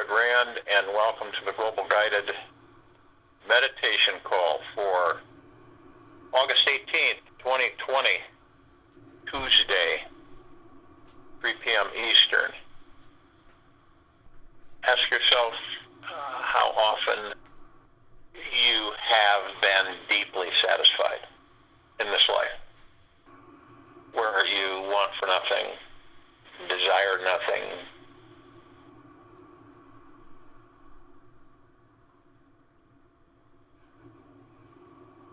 Jared Rand, and welcome to the Global Guided Meditation Call for August 18th, 2020, Tuesday, 3 p.m. Eastern. Ask yourself how often you have been deeply satisfied in this life, where you want for nothing, desire nothing.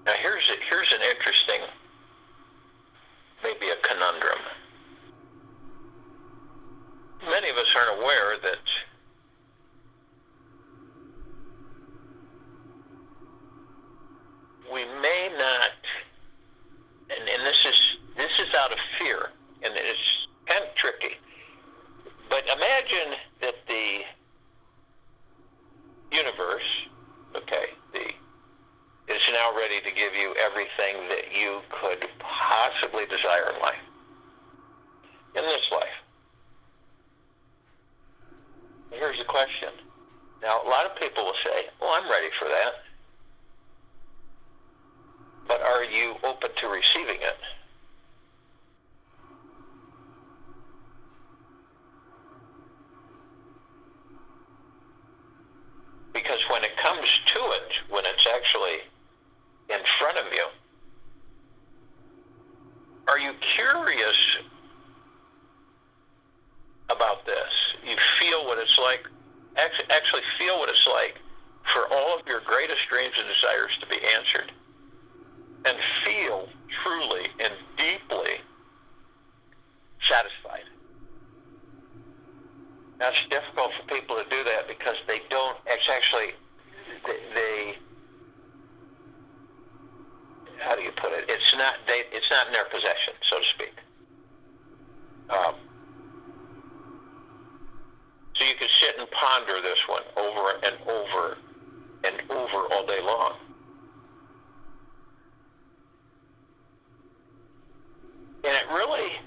Now here's an interesting, maybe a conundrum. Many of us aren't aware that we may not, and this is out of fear, and it's kind of tricky, but imagine that the universe, is now ready to give you everything that you could possibly desire in life, in this life. Here's the question. Now, a lot of people will say, well, I'm ready for that. But are you open to receiving it? Because when it comes to it, when it's actually in front of you, are you curious about this? You feel what it's like, actually feel what it's like for all of your greatest dreams and desires to be answered, and feel truly and deeply satisfied. Now, it's difficult for people to do that because they don't, it's actually, they how do you put it? It's not in their possession, so to speak. So you can sit and ponder this one over and over and over all day long. And it really,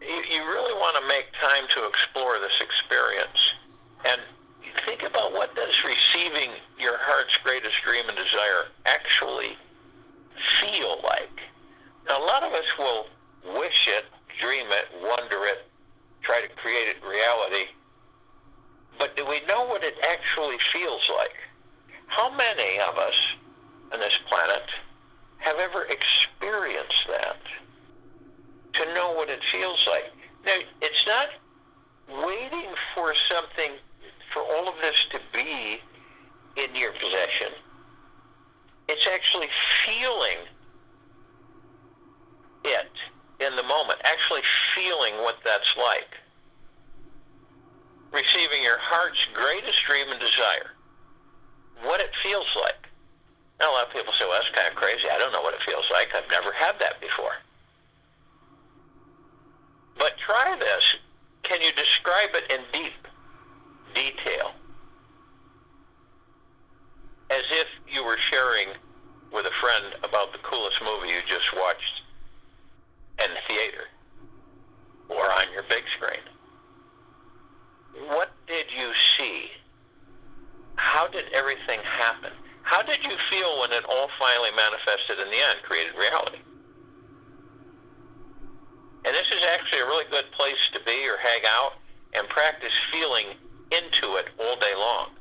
you really want to make time to explore this experience. And think about, what does receiving your heart's greatest dream and desire actually feel like? Now, a lot of us will wish it, dream it, wonder it, try to create it reality. But do we know what it actually feels like? How many of us on this planet have ever experienced that? To know what it feels like. Now, it's not waiting for something, for all of this to be in your possession. It's actually feeling it in the moment, actually feeling what that's like. Receiving your heart's greatest dream and desire. What it feels like. Now, a lot of people say, well, that's kind of crazy. I don't know what it feels like. I've never had that before. But try this. Can you describe it in deep detail? As if you were sharing with a friend about the coolest movie you just watched in the theater or on your big screen. What did you see? How did everything happen? How did you feel when it all finally manifested in the end, created reality? And this is actually a really good place to be or hang out and practice feeling into it all day long.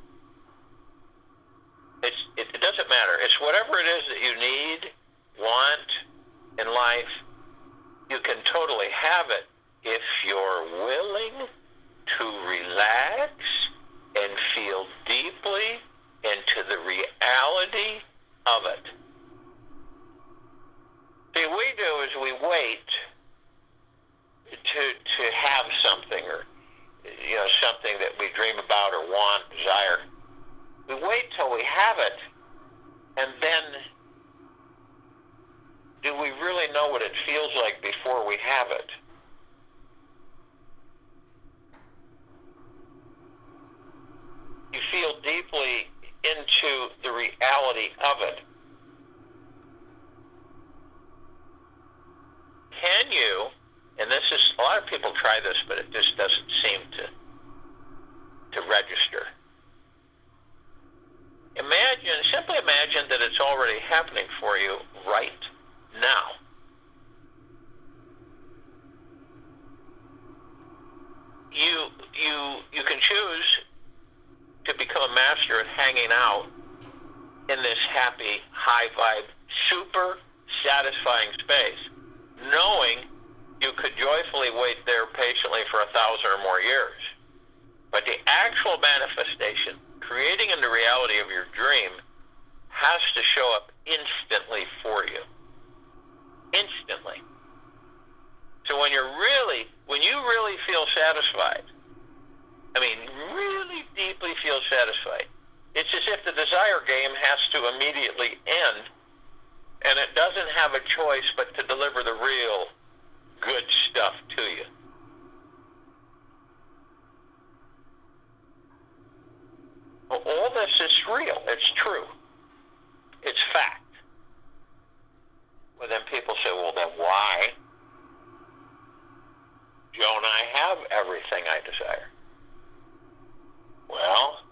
It doesn't matter. It's whatever it is that you need, want in life. You can totally have it if you're willing to relax and feel deeply into the reality of it. See, what we do is we wait to have something, or something that we dream about or want, desire. We wait till we have it, and then do we really know what it feels like before we have it? You feel deeply into the reality of it. Can you, and this is, a lot of people try this, but it just doesn't seem to to register. Simply imagine that it's already happening for you right now. You can choose to become a master at hanging out in this happy, high vibe, super satisfying space, knowing you could joyfully wait there patiently for 1,000 or more years. But the actual manifestation, creating in the reality of your dream, has to show up instantly for you. Instantly. So when you really feel satisfied, really deeply feel satisfied, it's as if the desire game has to immediately end, and it doesn't have a choice but to deliver the real good stuff to you. Well, all this is real. It's true. It's fact. Well, then people say, well, then why don't I have everything I desire? Well,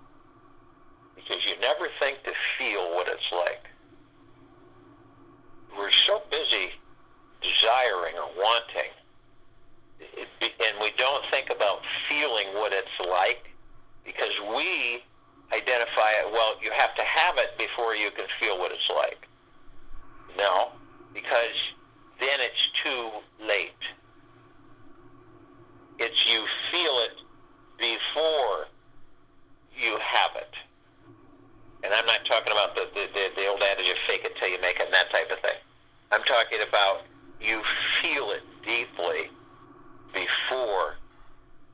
because you never think to feel what it's like. We're so busy desiring or wanting, and we don't think about feeling what it's like, because we identify it, well, you have to have it before you can feel what it's like. No, because then it's too late. It's you feel it before you have it. And I'm not talking about the old adage of fake it till you make it and that type of thing. I'm talking about you feel it deeply before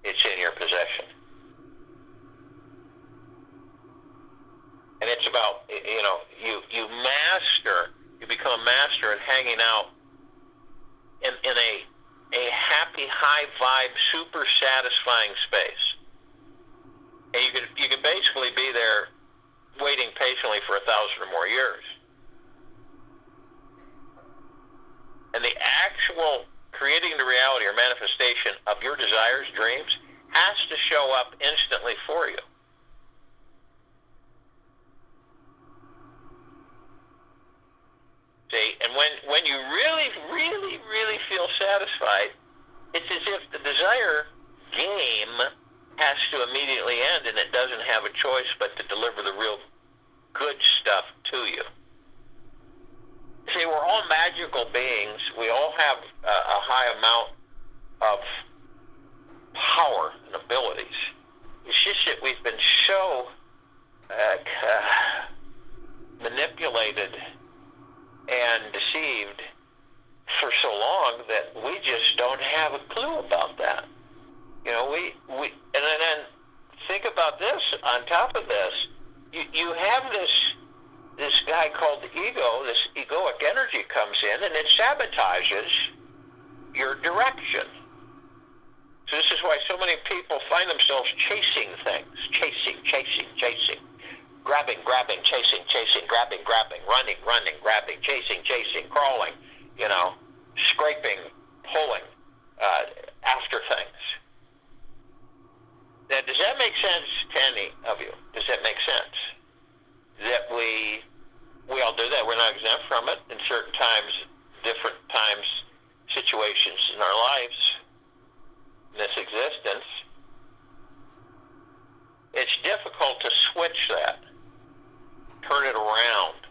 it's in your possession. And it's about, you become a master at hanging out in a happy, high vibe, super satisfying space. And you could basically be there waiting patiently for 1,000 or more years. And the actual creating the reality or manifestation of your desires, dreams, has to show up instantly for you. See, and when you really, really, really feel satisfied, it's as if the desire game has to immediately end, and it doesn't have a choice but to deliver the real good stuff to you. See, we're all magical beings. We all have a high amount of power and abilities. It's just that we've been so manipulated and deceived for so long that we just don't have a clue about that. And then think about this. On top of this, you have this guy called the ego. This egoic energy comes in, and it sabotages your direction. So this is why so many people find themselves chasing things, chasing, grabbing, chasing, grabbing, running, grabbing, chasing, crawling, scraping, pulling after things. Now, does that make sense to any of you? Does that make sense? That we all do that. We're not exempt from it in certain times, different times, situations in our lives, in this existence. It's difficult to switch that, turn it around,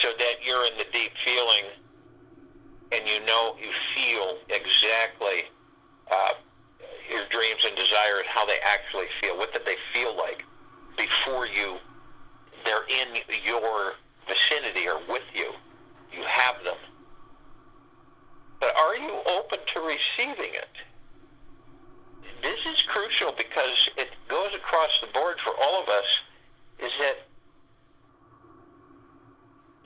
so that you're in the deep feeling and you feel exactly your dreams and desires, how they actually feel. What did they feel like before they're in your vicinity or with you? You have them. But are you open to receiving it? This is crucial because it goes across the board for all of us, is that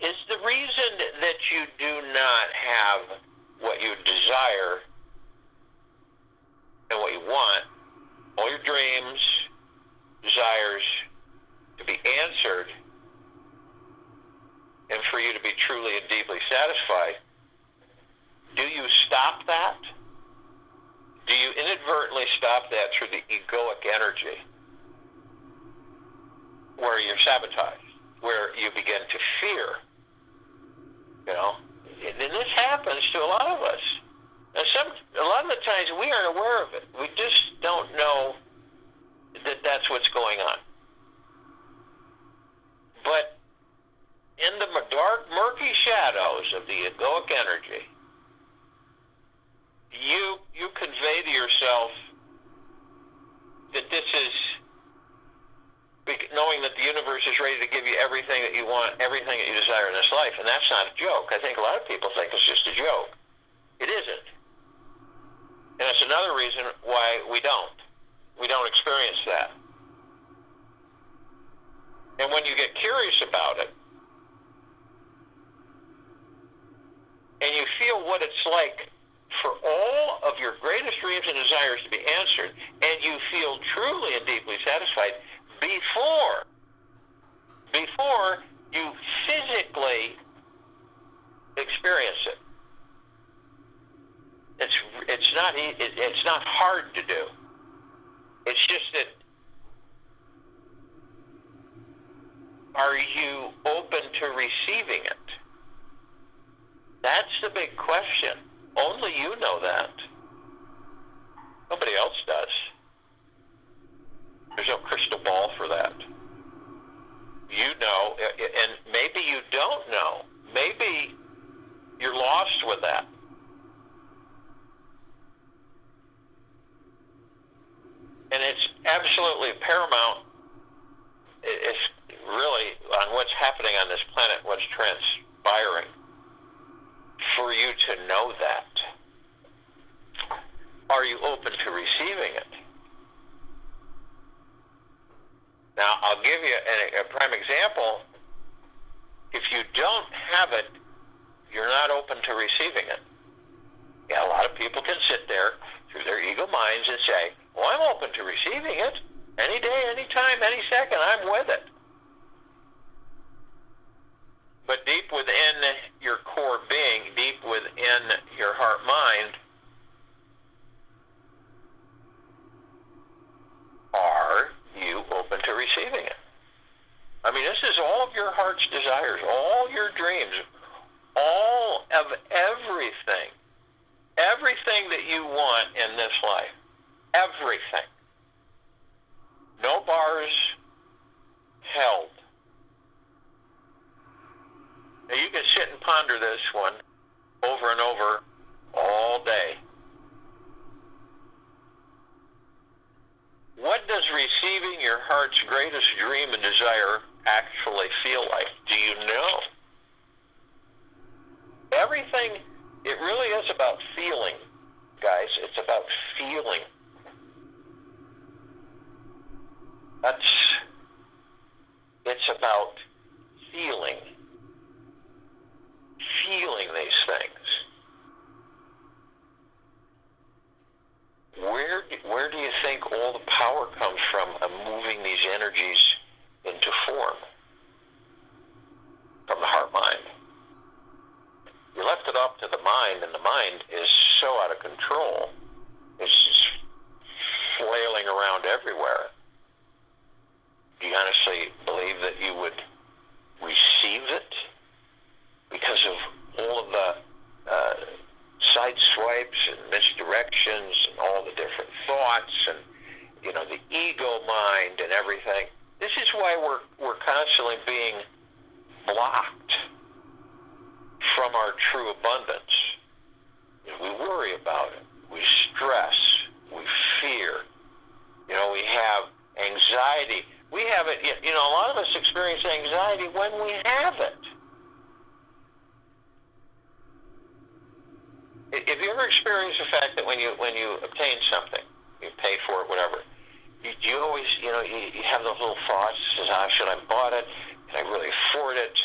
is the reason that you do not have what you desire and what you want, all your dreams, desires to be answered, and for you to be truly and deeply satisfied, do you stop that? Do you inadvertently stop that through the egoic energy? where you're sabotaged, where you begin to fear. You know, and this happens to a lot of us. And a lot of the times we aren't aware of it. We just don't know that that's what's going on. But in the dark, murky shadows of the egoic energy, you convey to yourself that this is, knowing that the universe is ready to give you everything that you want, everything that you desire in this life, and that's not a joke. I think a lot of people think it's just a joke. It isn't. And that's another reason why we don't experience that. And when you get curious about it, and you feel what it's like for all of your greatest dreams and desires to be answered, and you feel truly and deeply satisfied before you physically experience it. It's not hard to do. It's just that, are you open to receiving it? That's the big question. Only you know that. Nobody else does. There's no crystal ball for that. You know, and maybe you don't know. Maybe you're lost with that. And it's absolutely paramount. It's really on what's happening on this planet, what's transpiring, for you to know that. Are you open to receiving it? Now, I'll give you a prime example. If you don't have it, you're not open to receiving it. Yeah, a lot of people can sit there through their ego minds and say, well, I'm open to receiving it. Any day, any time, any second, I'm with it. But deep within your core being, deep within your heart-mind, are you open to receiving it? I mean, this is all of your heart's desires, all your dreams, all of everything that you want in this life, everything. No bars held. Now, you can sit and ponder this one over and over all day. What does receiving your heart's greatest dream and desire actually feel like? Do you know? Everything, it really is about feeling, guys. It's about feeling. It's about feeling these things. Where do you think all the power comes from of moving these energies into form? From the heart mind. You left it up to the mind, and the mind is so out of control. It's just flailing around everywhere. Do you honestly believe that you would receive it because of all of the side swipes and misdirections and all the different thoughts and, you know, the ego mind and everything? This is why we're constantly being blocked from our true abundance. We worry about it. We stress. We fear. You know, we have anxiety. We have it, you know, a lot of us experience anxiety when we have it. If you ever experience the fact that when you obtain something, you pay for it, whatever, you always, you know, you have those little thoughts, says, should I have bought it? Can I really afford it?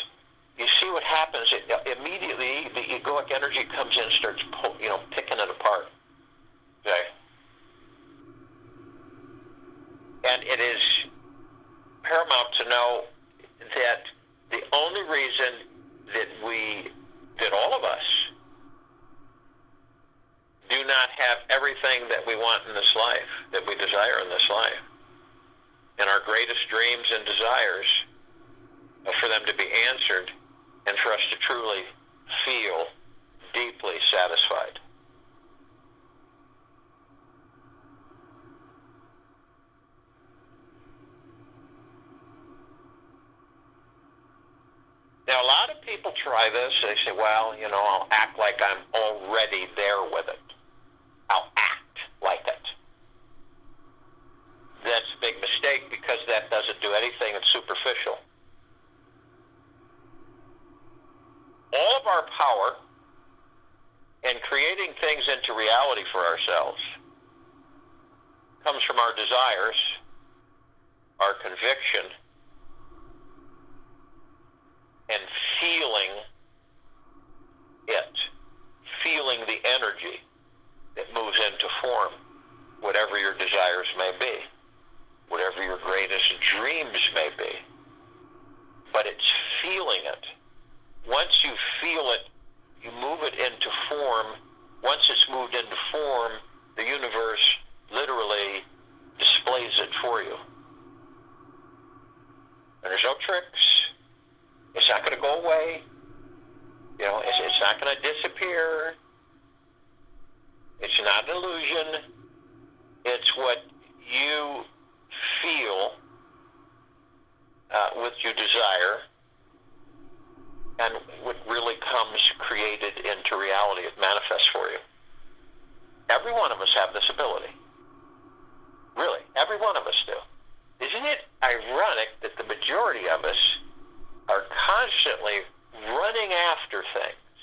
You see what happens, immediately the egoic energy comes in and starts, picking it apart. Okay? And it is paramount to know that the only reason that all of us do not have everything that we want in this life, that we desire in this life, and our greatest dreams and desires, for them to be answered and for us to truly feel deeply satisfied. Now, a lot of people try this. They say, well, I'll act like I'm already there with it. I'll act like it. That's a big mistake because that doesn't do anything. It's superficial. All of our power in creating things into reality for ourselves comes from our desires, our conviction, and feeling it, feeling the energy that moves into form, whatever your desires may be, whatever your greatest dreams may be. But it's feeling it. Once you feel it, you move it into form. Once it's moved into form, the universe literally displays it for you. And there's no tricks. It's not going to go away. It's not going to disappear. It's not an illusion. It's what you feel what you desire, and what really comes created into reality. It manifests for you. Every one of us have this ability. Really, every one of us do. Isn't it ironic that the majority of us are constantly running after things?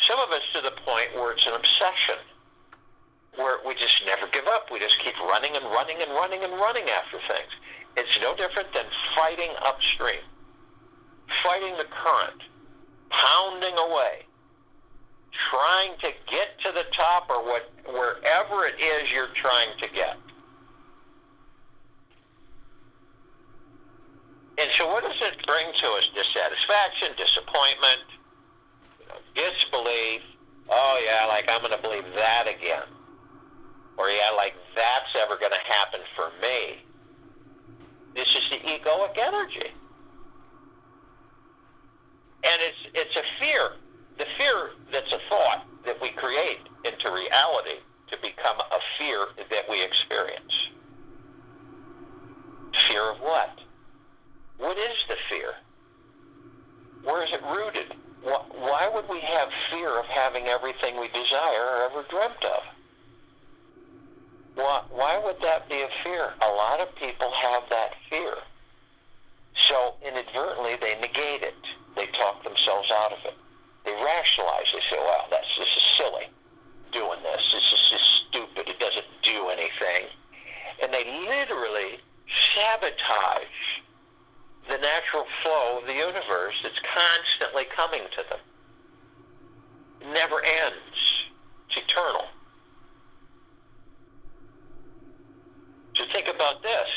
Some of us to the point where it's an obsession, where we just never give up. We just keep running and running and running and running after things. It's no different than fighting upstream, fighting the current, pounding away, trying to get to the top or wherever it is you're trying to get. And so what does it bring to us? Dissatisfaction, disappointment, disbelief. Oh, yeah, like I'm going to believe that again. Or, yeah, like that's ever going to happen for me. This is the egoic energy. And it's a fear. The fear that's a thought that we create into reality to become a fear that we experience. Fear of what? What is the fear? Where is it rooted? Why would we have fear of having everything we desire or ever dreamt of? Why would that be a fear? A lot of people have that fear. So inadvertently they negate it. They talk themselves out of it. They rationalize. They say, well, this is silly doing this. This is just stupid. It doesn't do anything. And they literally sabotage the natural flow of the universe that's constantly coming to them. It never ends. It's eternal. So think about this.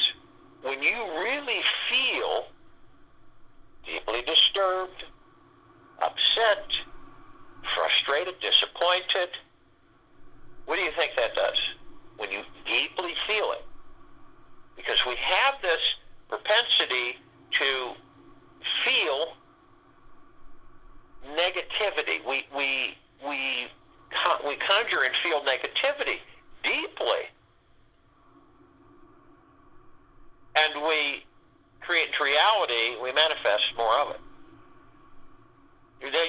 When you really feel deeply disturbed, upset, frustrated, disappointed, what do you think that does? When you deeply feel it. Because we have this propensity to feel negativity. We conjure and feel negativity deeply. And we create reality, we manifest more of it.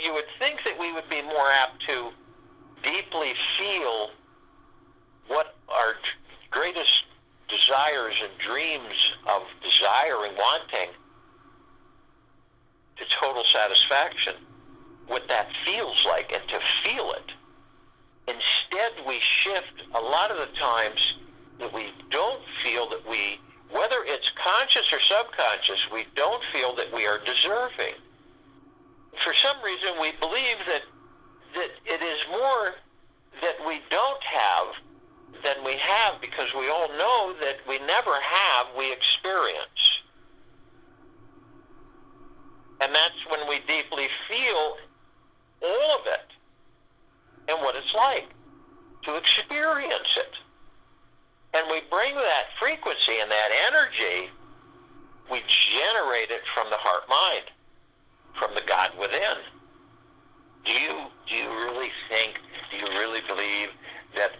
You would think that we would be more apt to deeply feel what our greatest desires and dreams of desiring, wanting, to total satisfaction, what that feels like, and to feel it. Instead, we shift a lot of the times that we don't feel that we, whether it's conscious or subconscious, we don't feel that we are deserving. For some reason, we believe that it is more that we don't have than we have, because we all know that we never have, we experience. And that's when we deeply feel all of it and what it's like to experience it. And we bring that frequency and that energy, we generate it from the heart-mind, from the God within. Do you really think, do you really believe that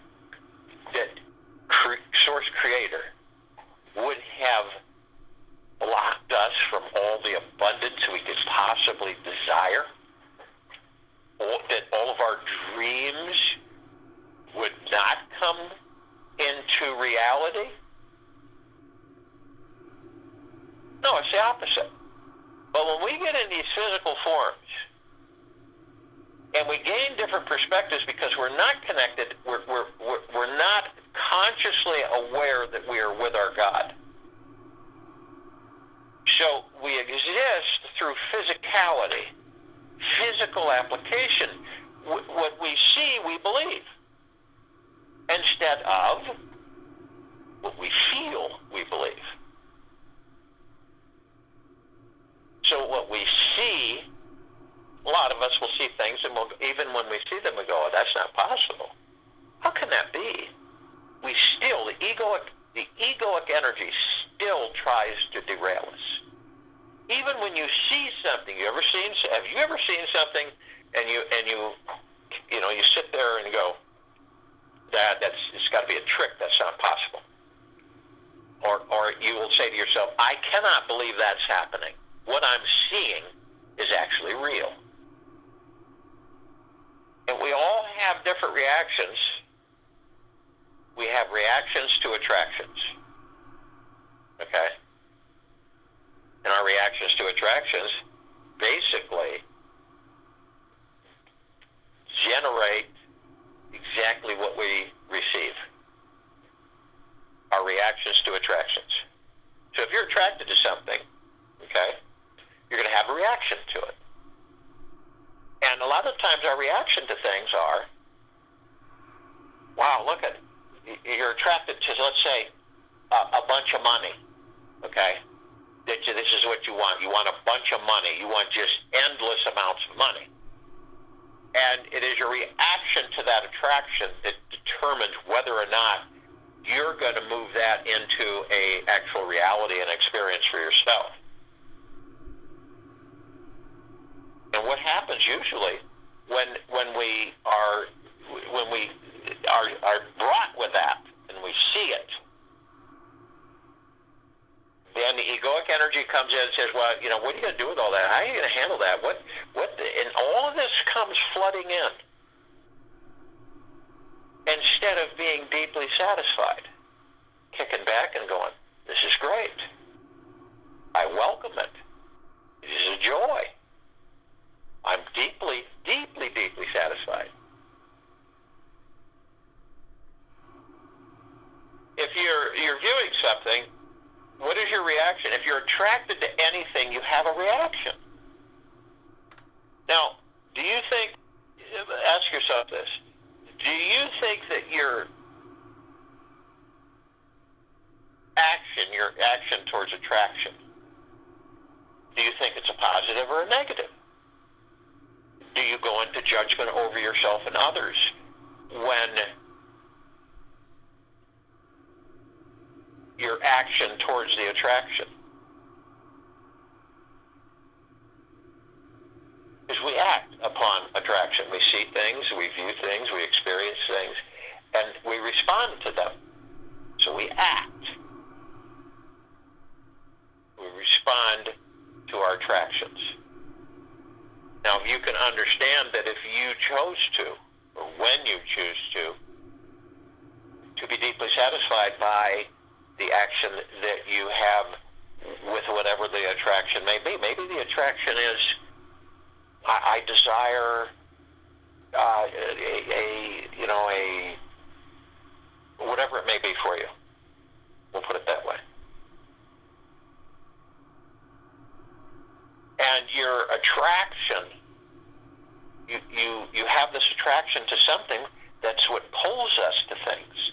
Source Creator would have blocked us from all the abundance we could possibly desire? That all of our dreams would not come into reality? No, it's the opposite. But when we get in these physical forms, and we gain different perspectives because we're not connected, we're not consciously aware that we are with our God. So we exist through physicality, physical application. What we see, we believe, instead of what we feel, we believe. So what we see, a lot of us will see things, and even when we see them, we go, oh, that's not possible. How can that be? We still, the egoic energy still tries to derail us. Even when you see something, have you ever seen something, and you sit there and go, it's got to be a trick, that's not possible. Or you will say to yourself, I cannot believe that's happening. What I'm seeing is actually real. And we all have different reactions. We have reactions to attractions. Okay? And our reactions to attractions basically generate exactly what we receive. Our reactions to attractions. So if you're attracted to something, okay, you're going to have a reaction to it. And a lot of times our reaction to things are, wow, look at, you're attracted to, let's say, a bunch of money, okay? This is what you want. You want a bunch of money. You want just endless amounts of money. And it is your reaction to that attraction that determines whether or not you're going to move that into an actual reality and experience for yourself. And what happens usually when we are brought with that and we see it, then the egoic energy comes in and says, well, what are you going to do with all that? How are you going to handle that? And all of this comes flooding in instead of being deeply satisfied, kicking back and going, this is great. I welcome it. It is a joy. I'm deeply, deeply, deeply satisfied. If you're viewing something, what is your reaction? If you're attracted to anything, you have a reaction. Now, ask yourself this, do you think that your action towards attraction, do you think it's a positive or a negative? Do you go into judgment over yourself and others when your action towards the attraction? Because we act upon attraction. We see things, we view things, we experience things, and we respond to them. So we act. We respond to our attractions. Now, if you can understand that if you chose to, or when you choose to be deeply satisfied by the action that you have with whatever the attraction may be. Maybe the attraction is, I desire whatever it may be for you. We'll put it that way. And your attraction, you have this attraction to something that's what pulls us to things.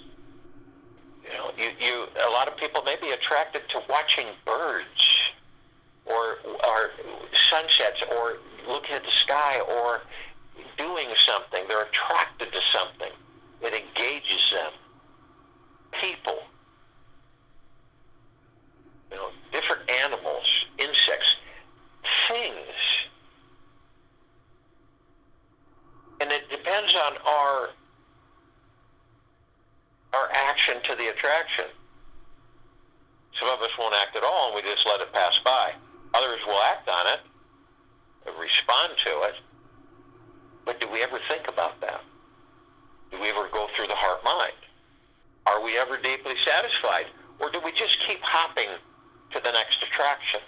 A lot of people may be attracted to watching birds or sunsets or looking at the sky or doing something. They're attracted to something. It engages them. people, different animals, insects, things. And it depends on our action to the attraction. Some of us won't act at all, and we just let it pass by. Others will act on it, respond to it. But do we ever think about that? Do we ever go through the heart-mind? Are we ever deeply satisfied? Or do we just keep hopping to the next attraction?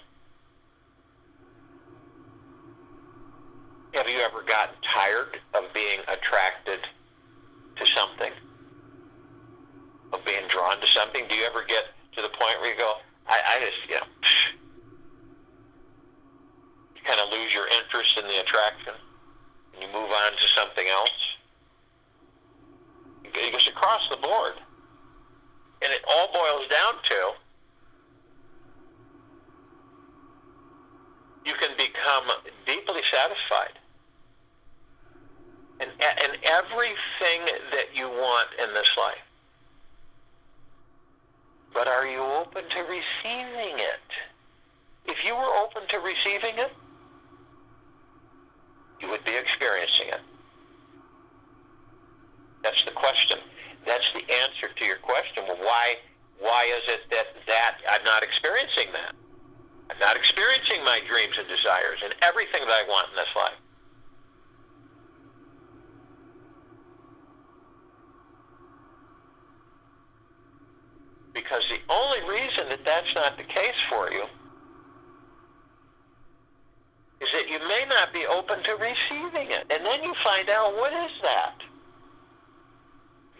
Have you ever gotten tired of being attracted to something? Of being drawn to something? Do you ever get to the point where you go, I just, you kind of lose your interest in the attraction, and you move on to something else? It goes across the board. And it all boils down to, you can become deeply satisfied in everything that you want in this life. But are you open to receiving it? If you were open to receiving it, you would be experiencing it. That's the question. That's the answer to your question. Well, why is it that I'm not experiencing that? I'm not experiencing my dreams and desires and everything that I want in this life. Because the only reason that that's not the case for you is that you may not be open to receiving it. And then you find out, what is that?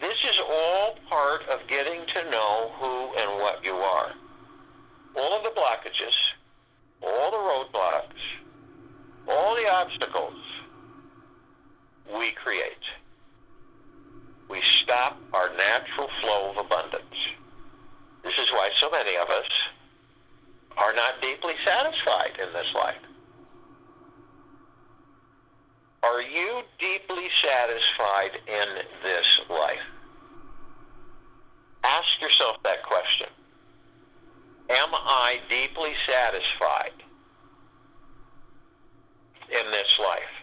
This is all part of getting to know who and what you are. All of the blockages, all the roadblocks, all the obstacles we create. We stop our natural flow of abundance. This is why so many of us are not deeply satisfied in this life. Are you deeply satisfied in this life? Ask yourself that question. Am I deeply satisfied in this life?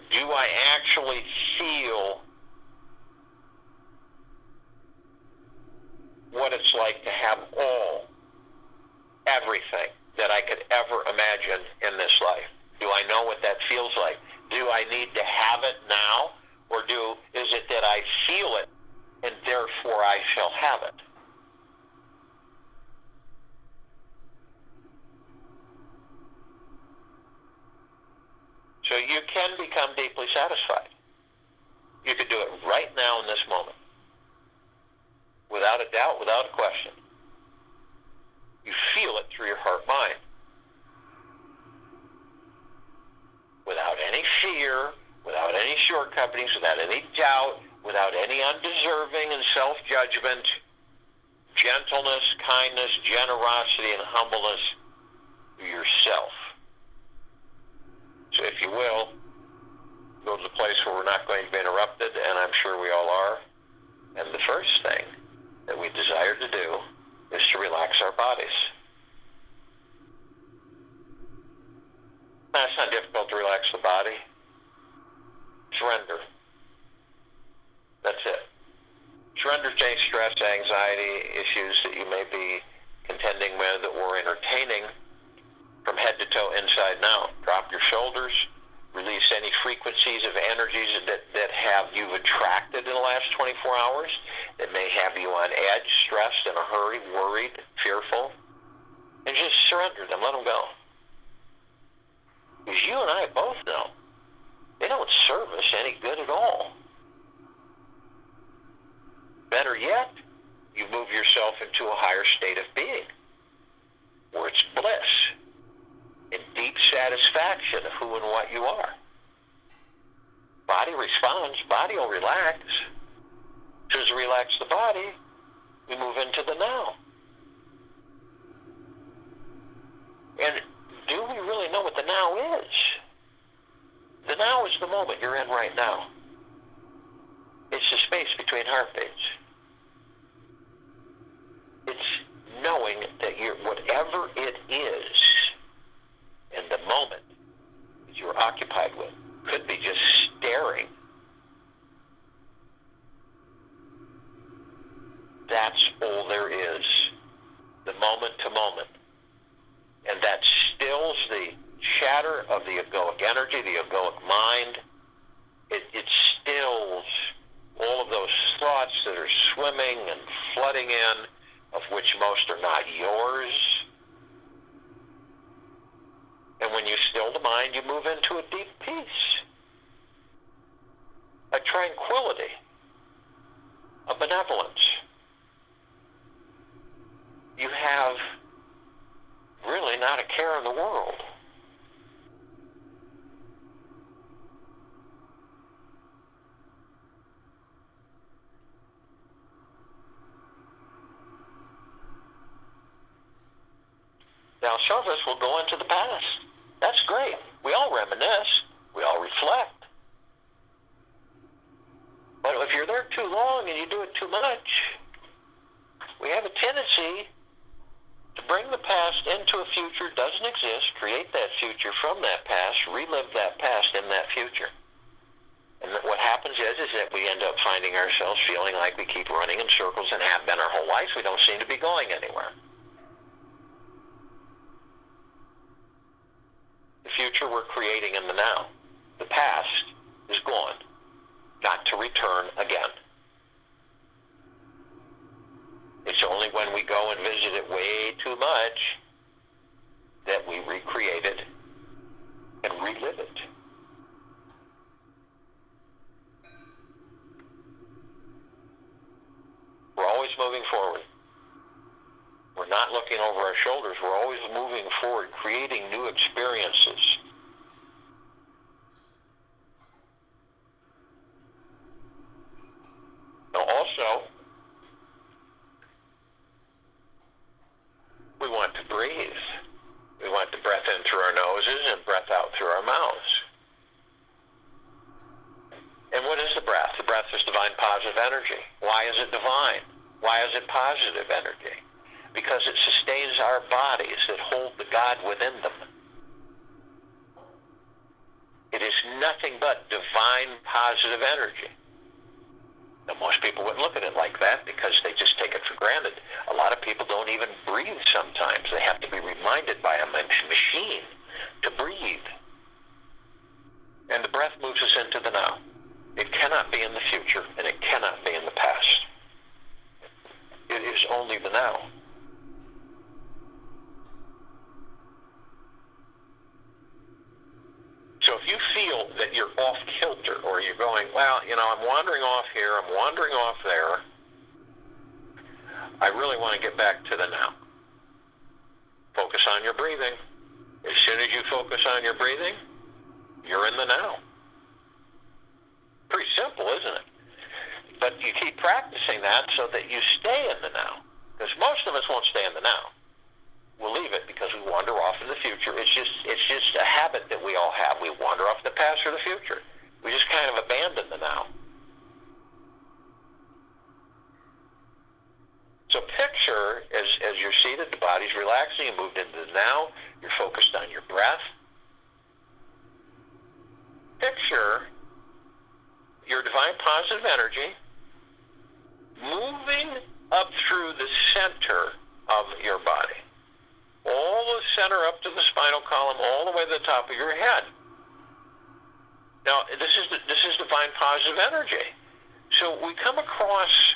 Do I actually feel what it's like to have everything that I could ever imagine in this life? Do I know what that feels like? Do I need to have it now? Or is it that I feel it and therefore I shall have it? So you can become deeply satisfied. You could do it right now in this moment. Without a doubt, without a question. You feel it through your heart-mind. Without any fear, without any shortcomings, without any doubt, without any undeserving and self-judgment, gentleness, kindness, generosity, and humbleness to yourself. So if you will, go to the place where we're not going to be interrupted, and I'm sure we all are. And the first thing that we desire to do is to relax our bodies. Now, it's not difficult to relax the body. Surrender. That's it. Surrender to any stress, anxiety, issues that you may be contending with or entertaining from head to toe, inside and out. Drop your shoulders. Release any frequencies of energies that have you've attracted in the last 24 hours that may have you on edge, stressed, in a hurry, worried, fearful. And just surrender them. Let them go. Because you and I both know they don't serve us any good at all. Better yet, you move yourself into a higher state of being, where it's bliss and deep satisfaction of who and what you are. Body responds, body will relax. As soon as we relax the body, we move into the now. And do we really know what the now is? The now is the moment you're in right now. It's the space between heartbeats. It's knowing that whatever it is in the moment that you're occupied with, could be just staring. That's all there is, the moment to moment. And that stills the chatter of the egoic energy, the egoic mind. It stills all of those thoughts that are swimming and flooding in, of which most are not yours. And when you still the mind, you move into a deep peace, a tranquility, a benevolence. You have really not a care in the world. Now, some of us will go into the past. That's great. We all reminisce. We all reflect. But if you're there too long and you do it too much, we have a tendency to bring the past into a future that doesn't exist, create that future from that past, relive that past in that future. And what happens is that we end up finding ourselves feeling like we keep running in circles and have been our whole lives. We don't seem to be going anywhere. The future we're creating in the now. The past is gone, not to return again. It's only when we go and visit it way too much that we recreate it and relive it. We're always moving forward. We're not looking over our shoulders. We're always moving forward, creating new experiences. Now also, we want to breathe. We want to breath in through our noses and breath out through our mouths. And what is the breath? The breath is divine positive energy. Why is it divine? Why is it positive energy? Because it sustains our bodies that hold the God within them. It is nothing but divine positive energy. Now, most people wouldn't look at it like that because they just take it for granted. A lot of people don't even breathe sometimes. They have to be reminded by a machine to breathe. And the breath moves us into the now. It cannot be in the future, and it cannot be in the past. It is only the now. So if you feel that you're off kilter, or you're going, well, I'm wandering off here, I'm wandering off there, I really want to get back to the now. Focus on your breathing. As soon as you focus on your breathing, you're in the now. Pretty simple, isn't it? But you keep practicing that so that you stay in the now. Because most of us won't stay in the now. We'll leave it because we wander off in the future. It's just a habit that we all have. We wander off the past or the future. We just kind of abandon the now. So picture, as you're seated, the body's relaxing, you moved into the now, you're focused on your breath. Picture your divine positive energy moving up through the center of your body. All the center up to the spinal column, all the way to the top of your head. Now, this is divine positive energy. So we come across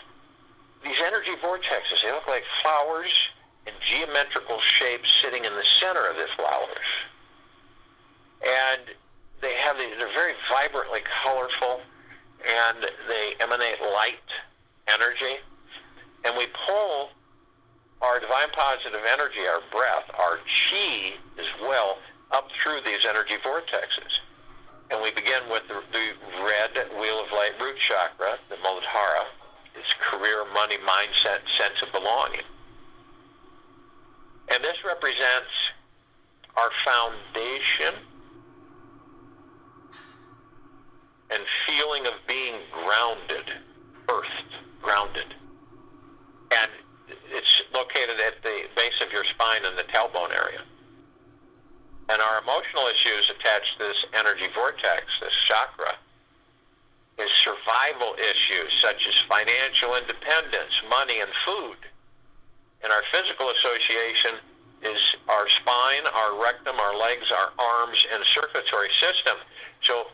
these energy vortexes. They look like flowers in geometrical shapes sitting in the center of the flowers. And they're very vibrantly colorful, and they emanate light energy. And we pull our divine positive energy, our breath, our chi as well, up through these energy vortexes. And we begin with the red wheel of light root chakra, the Muladhara, its career, money, mindset, sense of belonging. And this represents our foundation and feeling of being grounded, earthed, grounded. And it's located at the base of your spine in the tailbone area. And our emotional issues attached to this energy vortex, this chakra, is survival issues such as financial independence, money, and food. And our physical association is our spine, our rectum, our legs, our arms, and circulatory system. So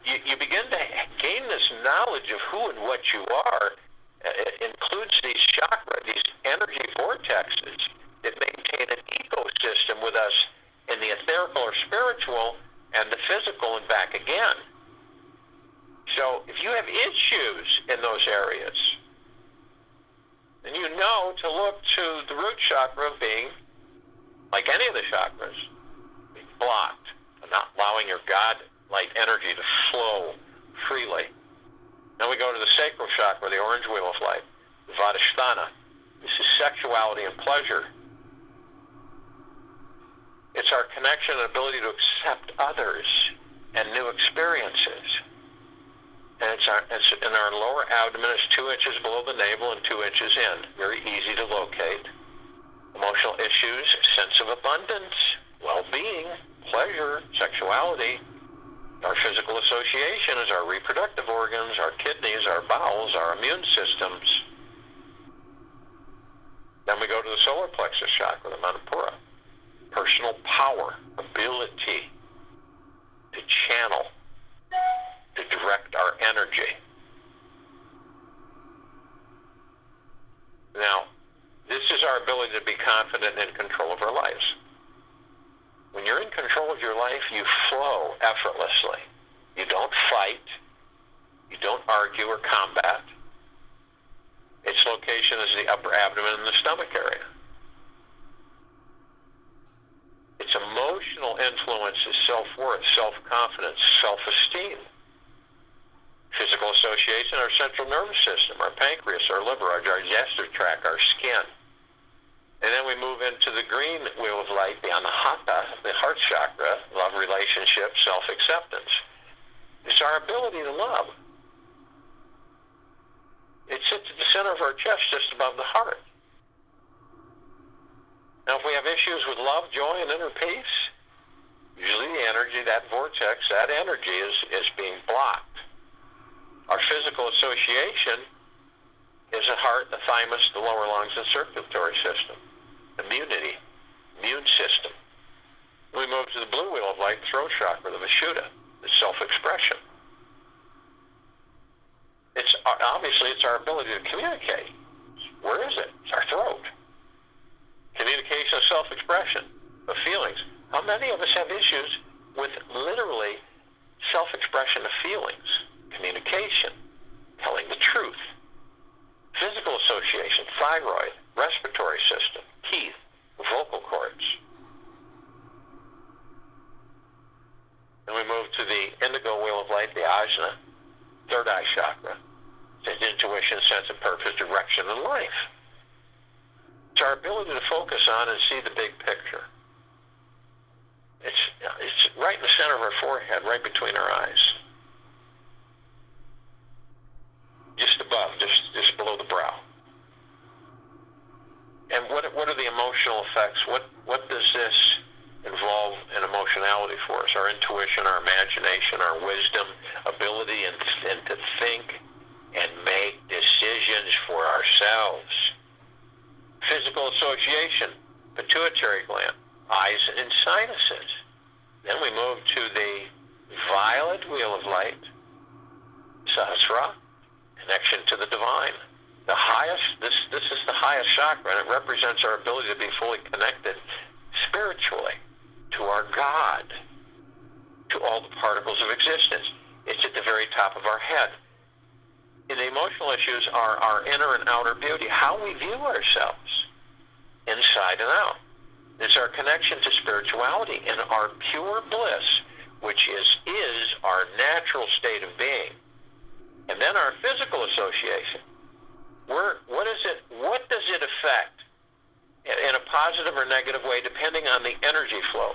you begin to gain this knowledge of who and what you are. It includes these chakra, these energy vortexes that maintain an ecosystem with us in the etherical or spiritual and the physical and back again. So if you have issues in those areas, then you know to look to the root chakra being, like any of the chakras, being blocked, and not allowing your God-light energy to flow freely. Then we go to the sacral chakra, the orange wheel of light, the Vadhisthana. This is sexuality and pleasure. It's our connection and ability to accept others and new experiences. And it's in our lower abdomen. It's 2 inches below the navel and 2 inches in. Very easy to locate. Emotional issues, sense of abundance, well-being, pleasure, sexuality. Our physical association is our reproductive organs, our kidneys, our bowels, our immune systems. Then we go to the solar plexus chakra, the Manipura. Personal power, ability to channel, to direct our energy. Now, this is our ability to be confident and in control of our lives. When you're in control of your life, you flow effortlessly. You don't fight. You don't argue or combat. Its location is the upper abdomen and the stomach area. Its emotional influence is self-worth, self-confidence, self-esteem. Physical association, our central nervous system, our pancreas, our liver, our digestive tract, our skin. And then we move into the green wheel of light, the Anahata, the heart chakra, love, relationship, self-acceptance. It's our ability to love. It sits at the center of our chest, just above the heart. Now, if we have issues with love, joy, and inner peace, usually the energy, that vortex, that energy is being blocked. Our physical association is the heart, the thymus, the lower lungs, and circulatory system. Immunity, immune system. We move to the blue wheel of light, throat chakra, the Vishuddha, the self-expression. Obviously, it's our ability to communicate. Where is it? It's our throat. Communication of self-expression, of feelings. How many of us have issues with literally self-expression of feelings? Communication, telling the truth. Physical association, thyroid, respiratory system, teeth, vocal cords. Then we move to the indigo wheel of light, the Ajna, third eye chakra. It's intuition, sense of purpose, direction in life. It's our ability to focus on and see the big picture. It's right in the center of our forehead, right between our eyes. Just above, just below the brow. And what are the emotional effects? What does this involve in emotionality for us? Our intuition, our imagination, our wisdom, ability and to think and make decisions for ourselves. Physical association, pituitary gland, eyes and sinuses. Then we move to the violet wheel of light, Sahasrara, connection to the divine. The highest, this is the highest chakra, and it represents our ability to be fully connected spiritually to our God, to all the particles of existence. It's at the very top of our head. And the emotional issues are our inner and outer beauty, how we view ourselves, inside and out. It's our connection to spirituality and our pure bliss, which is our natural state of being. And then our physical association. What does it affect in a positive or negative way depending on the energy flow?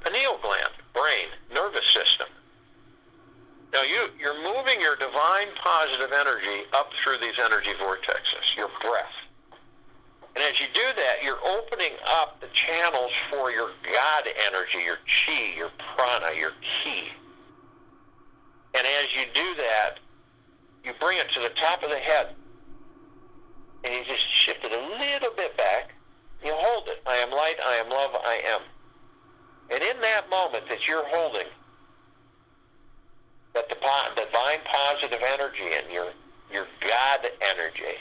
Pineal gland, brain, nervous system. Now you're moving your divine positive energy up through these energy vortexes, your breath. And as you do that, you're opening up the channels for your God energy, your chi, your prana, your ki. And as you do that, you bring it to the top of the head. And you just shift it a little bit back. You hold it. I am light, I am love, I am. And in that moment that you're holding that divine positive energy and your God energy,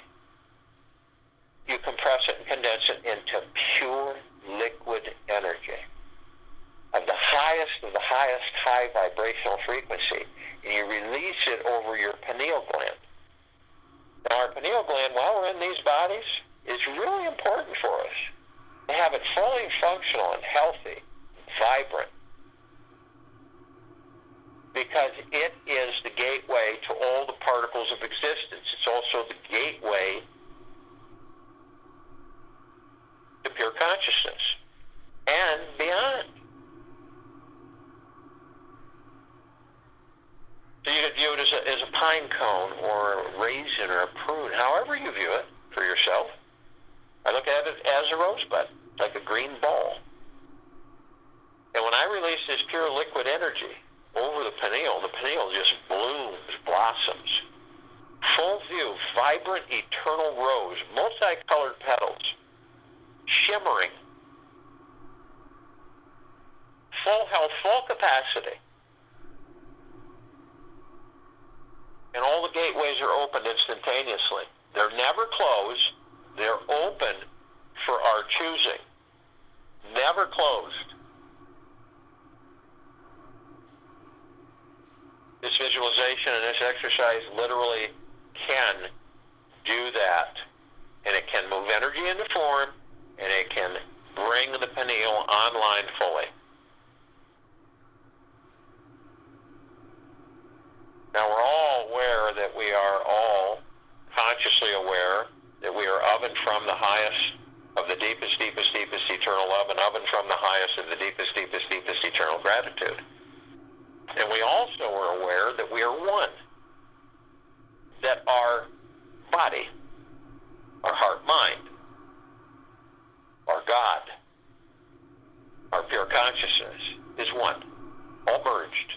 you compress it and condense it into pure liquid energy of the highest high vibrational frequency, and you release it over your pineal gland. Now, our pineal gland, while we're in these bodies, is really important for us to have it fully functional and healthy, vibrant, because it is the gateway to all the particles of existence. It's also the gateway to pure consciousness and beyond. So you could view it as a pine cone or a raisin or a prune, however you view it for yourself. I look at it as a rosebud, like a green ball. And when I release this pure liquid energy over the pineal just blooms, blossoms. Full view, vibrant, eternal rose, multicolored petals, shimmering, full health, full capacity. And all the gateways are opened instantaneously. They're never closed. They're open for our choosing. Never closed. This visualization and this exercise literally can do that. And it can move energy into form, and it can bring the pineal online fully. Now, we're all aware that we are all consciously aware that we are of and from the highest of the deepest, deepest, deepest eternal love, and of and from the highest of the deepest, deepest, deepest eternal gratitude. And we also are aware that we are one, that our body, our heart, mind, our God, our pure consciousness is one, all merged.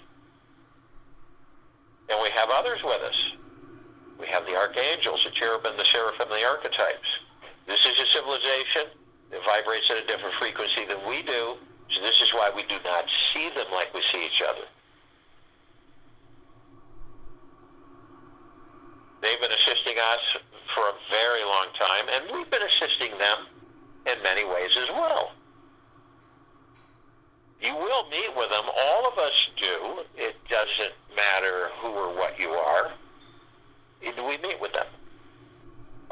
And we have others with us. We have the archangels, the cherubim, the seraphim, the archetypes. This is a civilization that vibrates at a different frequency than we do, so this is why we do not see them like we see each other. They've been assisting us for a very long time, and we've been assisting them in many ways as well. You will meet with them. All of us do. It doesn't matter who or what you are. We meet with them.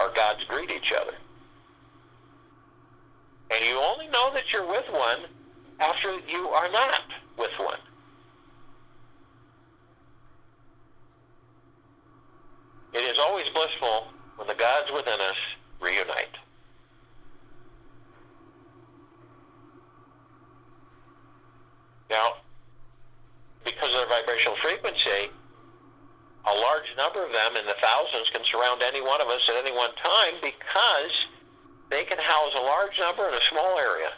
Our gods greet each other. And you only know that you're with one after you are not with one. It is always blissful when the gods within us reunite. Now, because of their vibrational frequency, a large number of them in the thousands can surround any one of us at any one time because they can house a large number in a small area.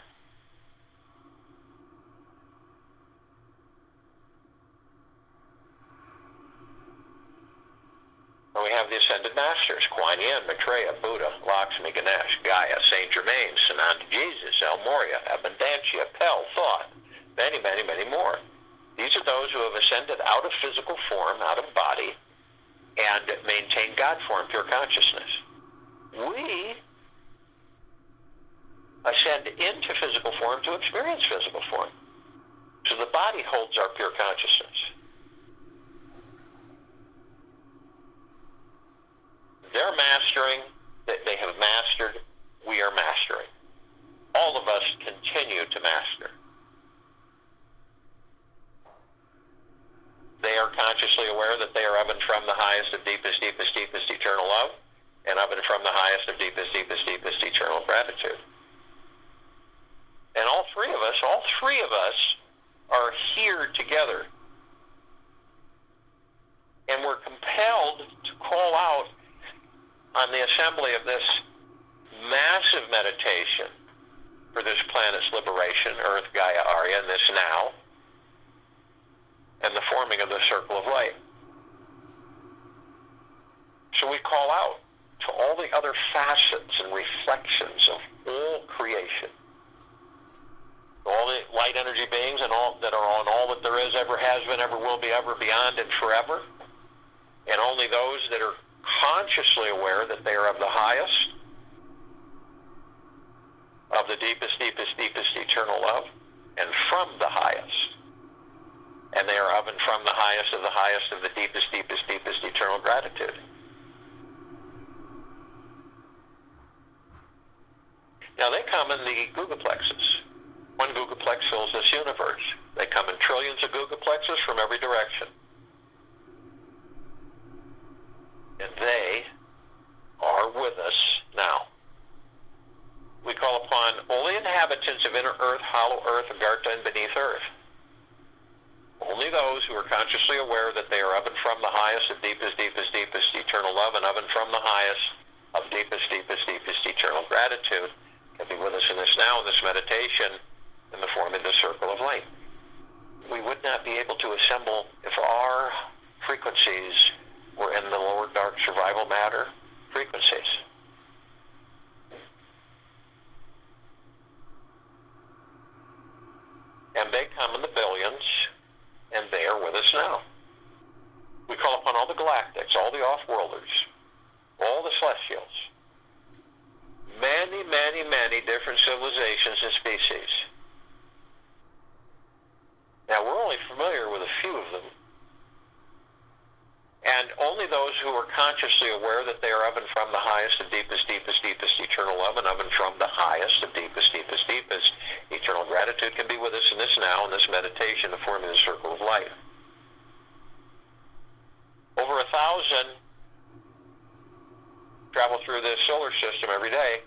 And we have the Ascended Masters, Kuan Yin, Maitreya, Buddha, Lakshmi, Ganesh, Gaia, Saint Germain, Sananda Jesus, El Moria, Abundantia, Pel, Thought, many, many, many more. These are those who have ascended out of physical form, out of body, and maintain God form, pure consciousness. We ascend into physical form to experience physical form. So the body holds our pure consciousness. They're mastering, that they have mastered, we are mastering. All of us continue to master. They are consciously aware that they are of and from the highest of deepest, deepest, deepest eternal love, and of and from the highest of deepest, deepest, deepest eternal gratitude. And all three of us are here together And we're compelled to call out on the assembly of this massive meditation for this planet's liberation, Earth, Gaia, Arya, and this now, and the forming of the circle of light. So we call out to all the other facets and reflections of all creation, all the light energy beings and all that are on all that there is, ever has been, ever will be, ever, beyond, and forever, and only those that are consciously aware that they are of the highest, of the deepest, deepest, deepest eternal love, and from the highest. And they are of and from the highest of the deepest, deepest, deepest eternal gratitude. Now they come in the gigaplexes. One gigaplex fills this universe. They come in trillions of gigaplexes from every direction. And they are with us now. We call upon all the inhabitants of inner earth, hollow earth, agartha, and beneath earth. Only those who are consciously aware that they are of and from the highest of deepest, deepest, deepest eternal love, and of and from the highest of deepest, deepest, deepest eternal gratitude can be with us in this now, in this meditation, in the forming the circle of light. We would not be able to assemble if our frequencies were in the lower dark survival matter frequencies. And they come in the billions, and they are with us now. We call upon all the galactics, all the off-worlders, all the celestials, many, many, many different civilizations and species. Now, we're only familiar with a few of them, and only those who are consciously aware that they are of and from the highest of deepest, deepest, deepest eternal love, and of and from the highest of deepest, deepest, deepest eternal gratitude can be with us in this now, in this meditation, the forming the circle of light. Over 1,000 travel through this solar system every day.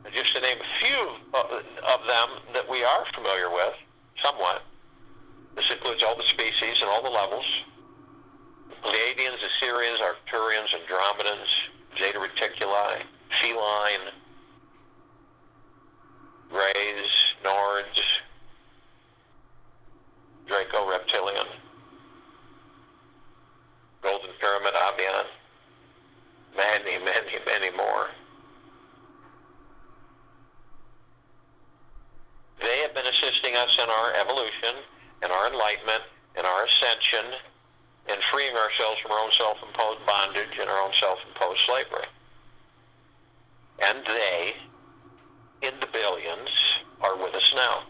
And just to name a few of them that we are familiar with, somewhat. This includes all the species and all the levels. Pleiadians, Assyrians, Arcturians, Andromedans, Zeta Reticuli, Feline, Greys, Nords, Draco Reptilian, Golden Pyramid, Avian, many, many, many more. They have been assisting us in our evolution, in our enlightenment, in our ascension, in freeing ourselves from our own self-imposed bondage and our own self-imposed slavery. And they, in the billions, are with us now.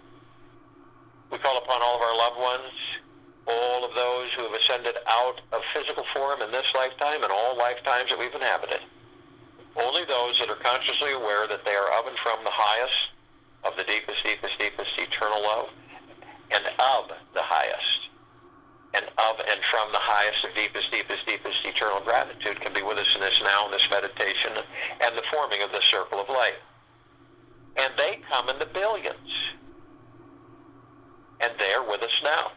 We call upon all of our loved ones, all of those who have ascended out of physical form in this lifetime and all lifetimes that we've inhabited. Only those that are consciously aware that they are of and from the highest of the deepest, deepest, deepest eternal love, and of the highest, and of and from the highest of deepest, deepest, deepest eternal gratitude can be with us in this now, in this meditation, and the forming of the circle of light. And they come in the billions, and they are with us now.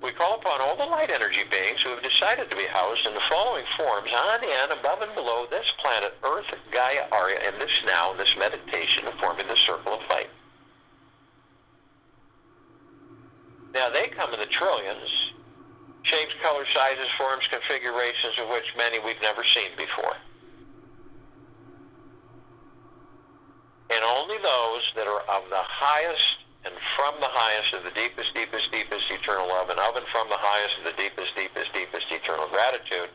We call upon all the light energy beings who have decided to be housed in the following forms on and above and below this planet, Earth, Gaia, Arya, in this now, in this meditation of forming the circle of light. Now they come in the trillions, shapes, colors, sizes, forms, configurations of which many we've never seen before. And only those that are of the highest and from the highest of the deepest, deepest, deepest eternal love, and of and from the highest of the deepest, deepest, deepest eternal gratitude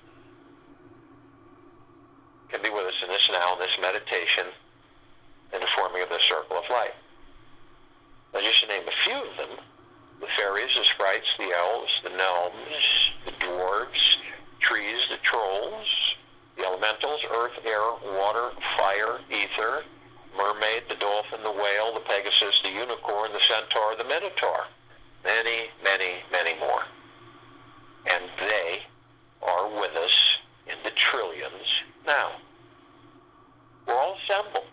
can be with us in this now, in this meditation, in the forming of the circle of light. Now just to name a few of them, the fairies, the sprites, the elves, the gnomes, the dwarves, trees, the trolls, the elementals, earth, air, water, fire, ether, mermaid, the dolphin, the whale, the pegasus, the unicorn, the centaur, the minotaur. Many, many, many more. And they are with us in the trillions now. We're all assembled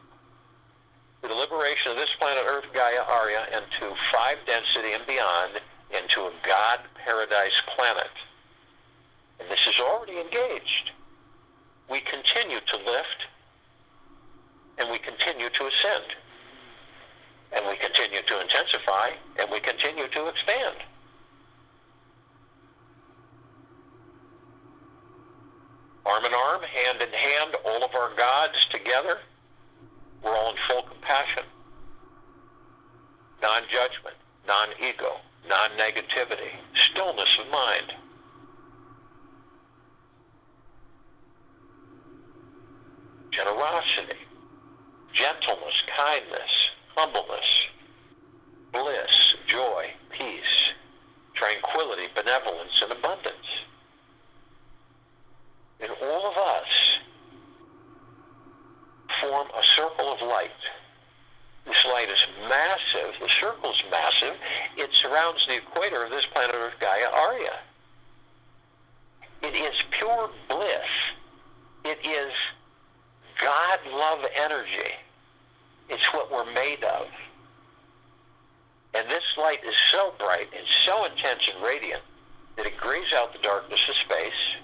for the liberation of this planet Earth, Gaia, Arya, and to 5 density and beyond into a God paradise planet. And this is already engaged. We continue to lift, and we continue to ascend, and we continue to intensify, and we continue to expand. Arm in arm, hand in hand, all of our gods together, we're all in full compassion. Non-judgment, non-ego, non-negativity, stillness of mind. Generosity, gentleness, kindness, humbleness, bliss, joy, peace, tranquility, benevolence, and abundance. And all of us form a circle of light. This light is massive. The circle is massive. It surrounds the equator of this planet Earth, Gaia, Arya. It is pure bliss. It is God love energy. It's what we're made of. And this light is so bright and so intense and radiant that it grays out the darkness of space.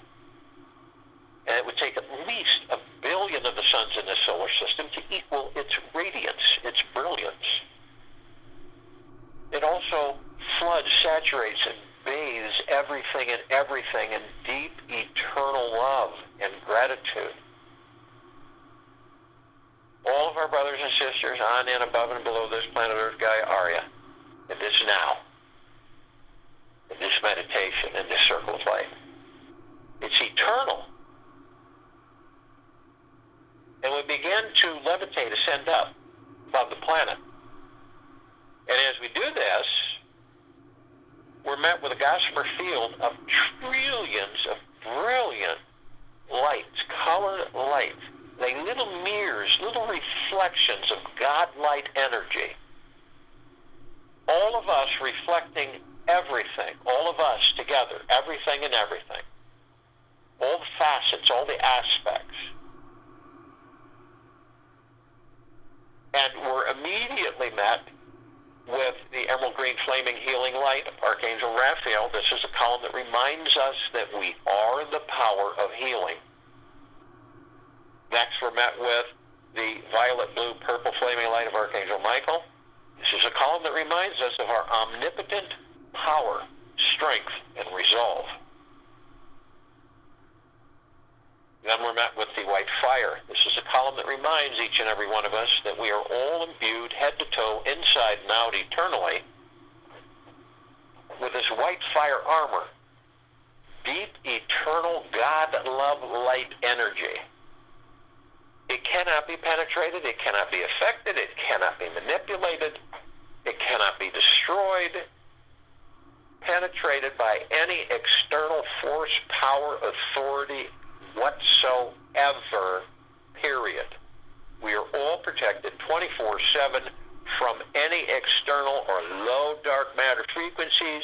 And it would take at least 1 billion of the suns in this solar system to equal its radiance, its brilliance. It also floods, saturates, and bathes everything in deep, eternal love and gratitude. All of our brothers and sisters on and above and below this planet Earth, Gaia, Arya, in this now, in this meditation, in this circle of light. It's eternal. And we begin to levitate, ascend up above the planet. And as we do this, we're met with a gossamer field of trillions of brilliant lights, colored light, like little mirrors, little reflections of God-light energy. All of us reflecting everything, all of us together, everything and everything. All the facets, all the aspects. And we're immediately met with the emerald green flaming healing light of Archangel Raphael. This is a column that reminds us that we are the power of healing. Next, we're met with the violet, blue, purple flaming light of Archangel Michael. This is a column that reminds us of our omnipotent power, strength, and resolve. Then we're met with the white fire. This is a column that reminds each and every one of us that we are all imbued head to toe, inside and out, eternally, with this white fire armor. Deep, eternal, God-love light energy. It cannot be penetrated, it cannot be affected, it cannot be manipulated, it cannot be destroyed, penetrated by any external force, power, authority, whatsoever, period. We are all protected 24/7 from any external or low dark matter frequencies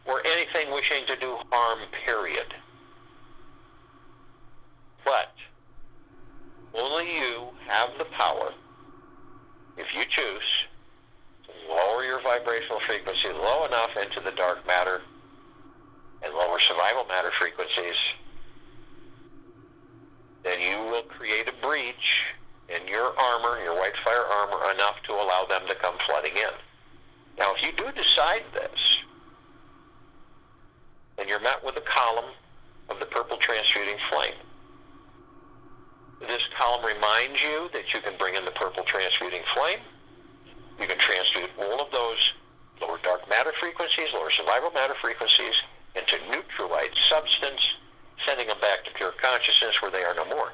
or anything wishing to do harm, period. But only you have the power, if you choose, to lower your vibrational frequency low enough into the dark matter and lower survival matter frequencies. Then you will create a breach in your armor, your white fire armor, enough to allow them to come flooding in. Now, if you do decide this, then you're met with a column of the purple transmuting flame. This column reminds you that you can bring in the purple transmuting flame. You can transmute all of those lower dark matter frequencies, lower survival matter frequencies, into neutralized substance, sending them back to pure consciousness where they are no more.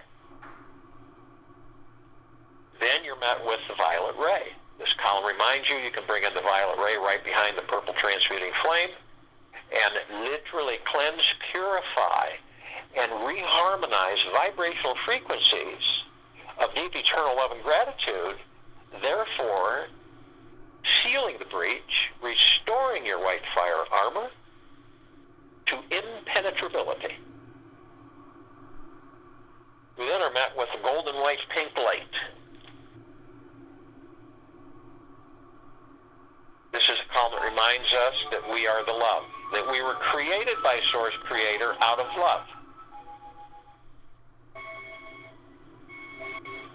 Then you're met with the violet ray. This column reminds you can bring in the violet ray right behind the purple transmuting flame and literally cleanse, purify, and reharmonize vibrational frequencies of deep eternal love and gratitude, therefore sealing the breach, restoring your white fire armor to impenetrability. We then are met with a golden white pink light. This is a column that reminds us that we are the love, that we were created by Source Creator out of love.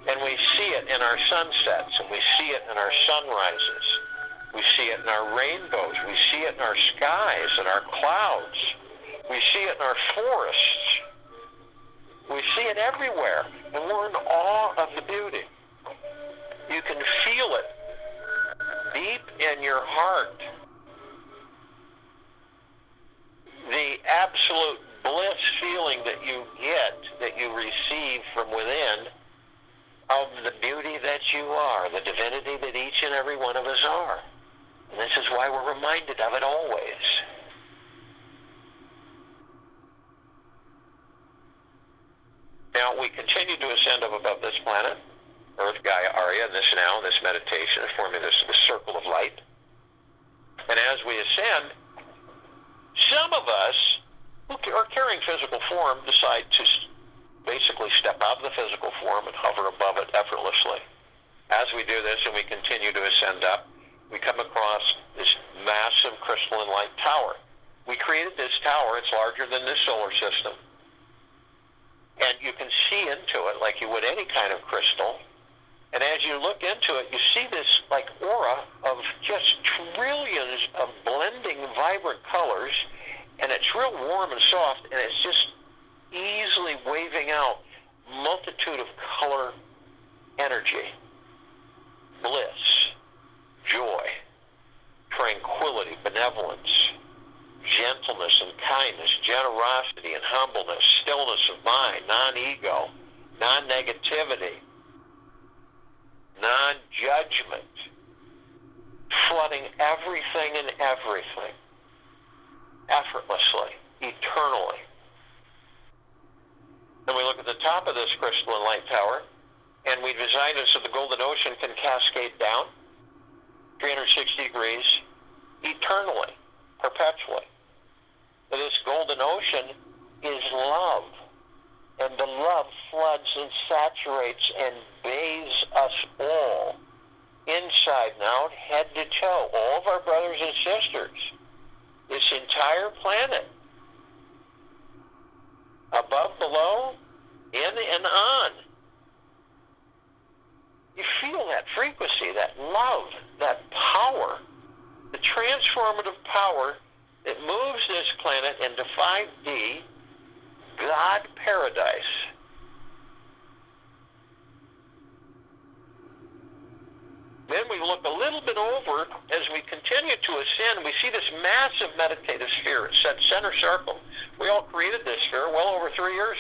And we see it in our sunsets, and we see it in our sunrises. We see it in our rainbows. We see it in our skies and our clouds. We see it in our forests. We see it everywhere, and we're in awe of the beauty. You can feel it deep in your heart. The absolute bliss feeling that you get, that you receive from within, of the beauty that you are, the divinity that each and every one of us are. And this is why we're reminded of it always. Now, we continue to ascend up above this planet, Earth, Gaia, Arya, and this meditation, forming the circle of light. And as we ascend, some of us who are carrying physical form decide to basically step out of the physical form and hover above it effortlessly. As we do this and we continue to ascend up, we come across this massive crystalline light tower. We created this tower. It's larger than this solar system. And you can see into it like you would any kind of crystal. And as you look into it, you see this like aura of just trillions of blending, vibrant colors. And it's real warm and soft, and it's just easily waving out multitude of color energy, bliss, joy, tranquility, benevolence, gentleness and kindness, generosity and humbleness, stillness of mind, non-ego, non-negativity, non-judgment, flooding everything and everything, effortlessly, eternally. And we look at the top of this crystalline light tower, and we designed it so the golden ocean can cascade down 360 degrees eternally, perpetually. And this golden ocean is love, and the love floods and saturates and bathes us all, inside and out, head to toe, all of our brothers and sisters, this entire planet, above, below, in and on. You feel that frequency, that love, that power, the transformative power that moves this planet into 5D, God paradise. Then we look a little bit over as we continue to ascend. We see this massive meditative sphere. It's that center circle. We all created this sphere well over 3 years.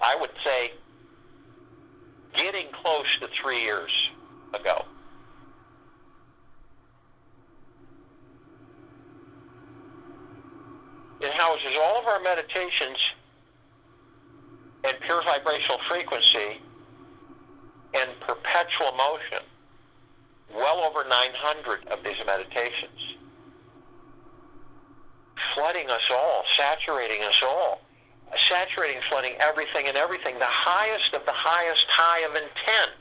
I would say getting close to 3 years ago. It houses all of our meditations and pure vibrational frequency and perpetual motion. Well over 900 of these meditations. Flooding us all, saturating us all. Saturating, flooding everything and everything. The highest of the highest high of intent.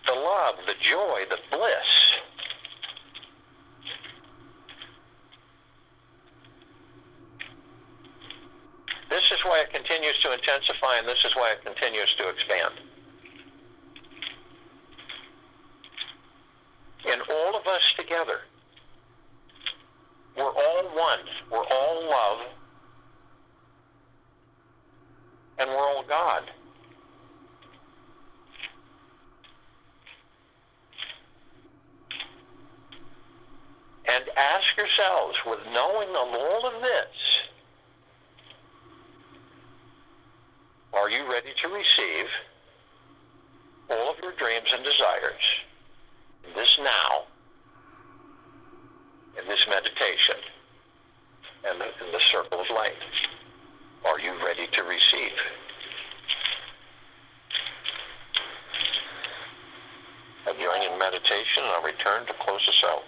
The love, the joy, the bliss. This is why it continues to intensify, and this is why it continues to expand. And all of us together, we're all one. We're all love. And we're all God. And ask yourselves, with knowing of all of this, are you ready to receive all of your dreams and desires in this now, in this meditation, and in the circle of light? Are you ready to receive? I'll join in meditation, and I'll return to close us out.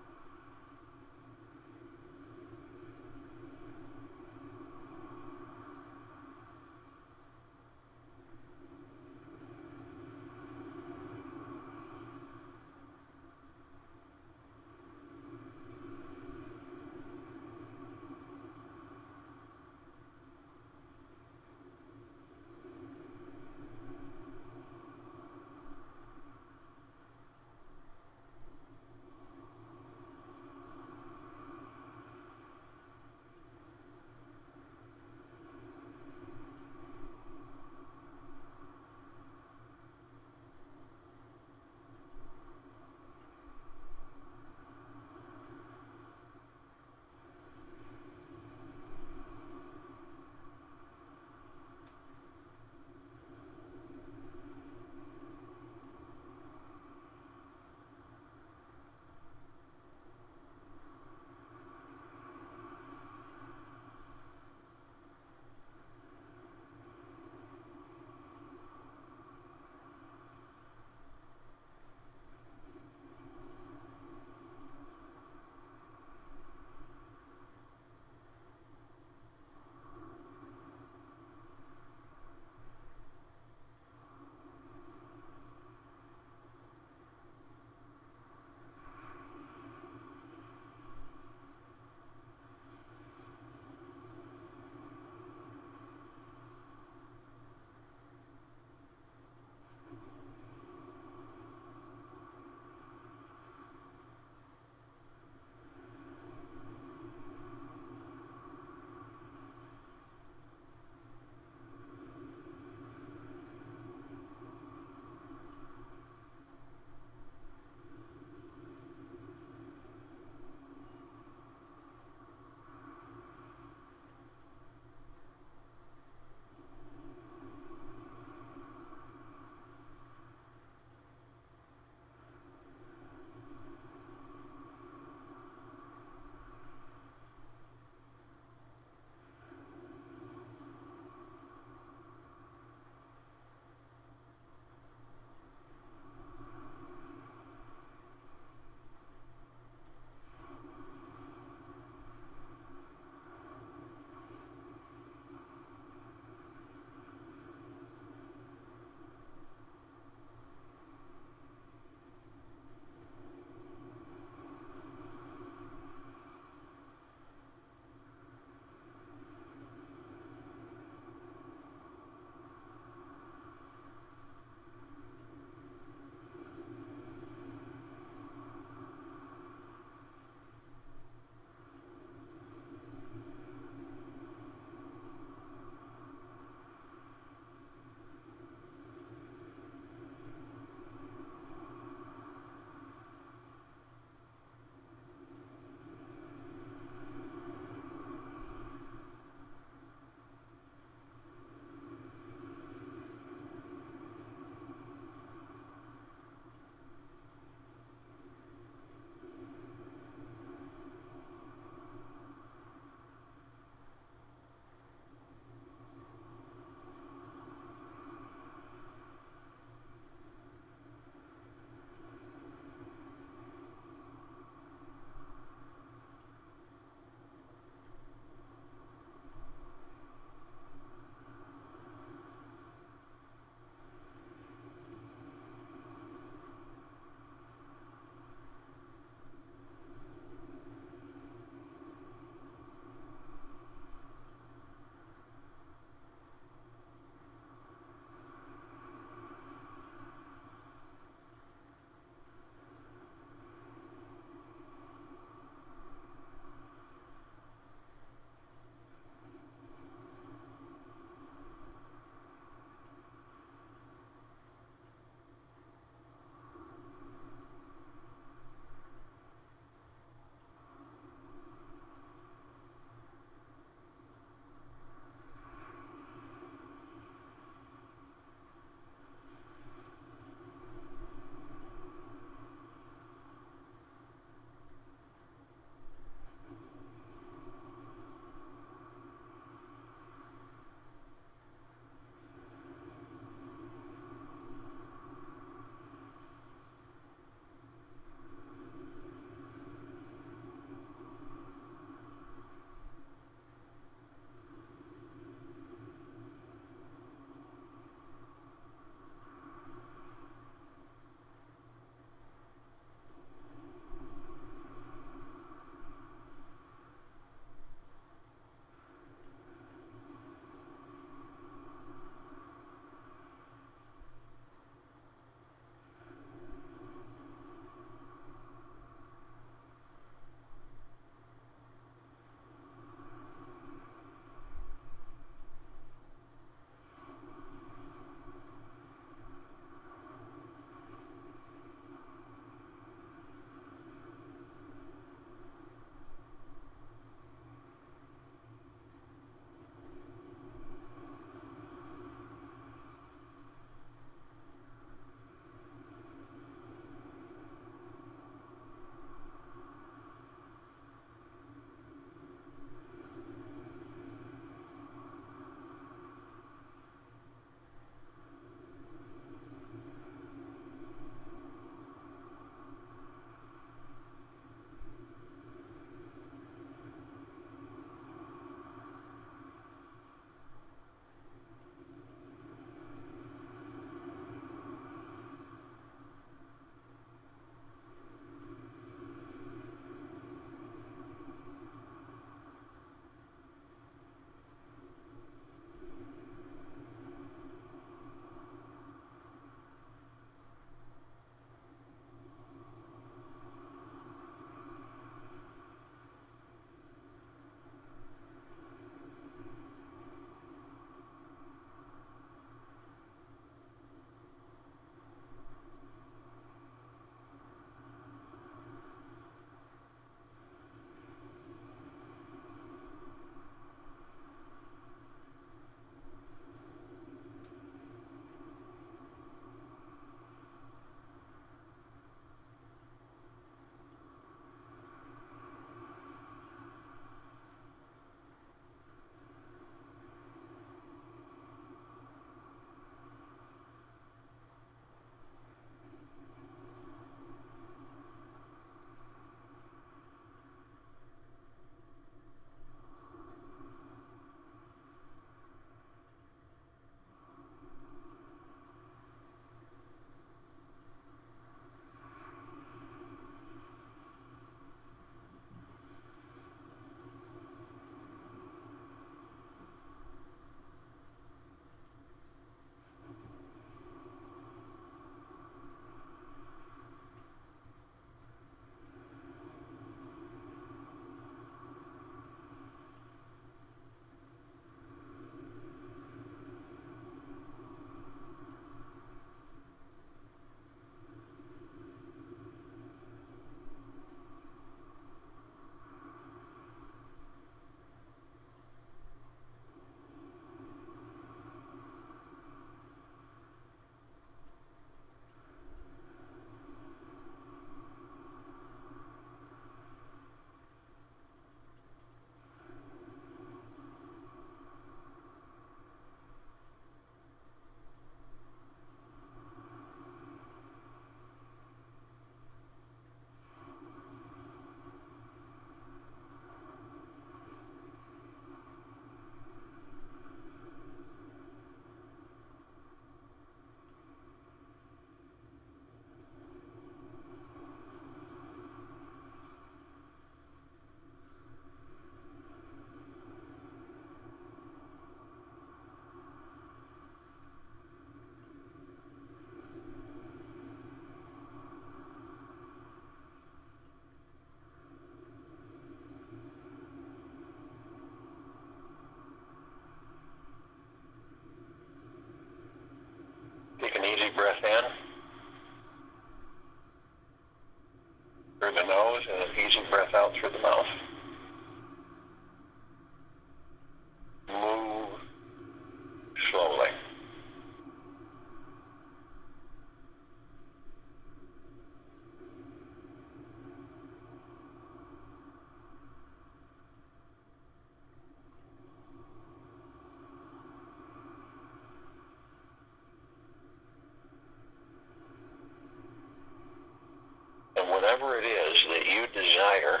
whatever it is that you desire,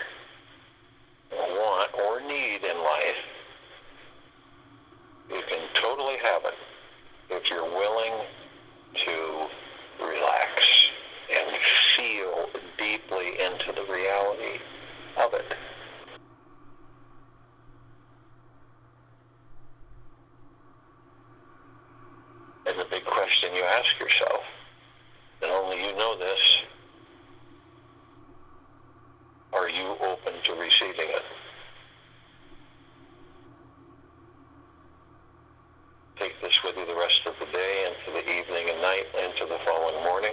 want, or need in life, you can totally have it if you're willing to relax and feel deeply into the reality of it. And the big question you ask yourself, and only you know this, are you open to receiving it? Take this with you the rest of the day, into the evening and night, into the following morning.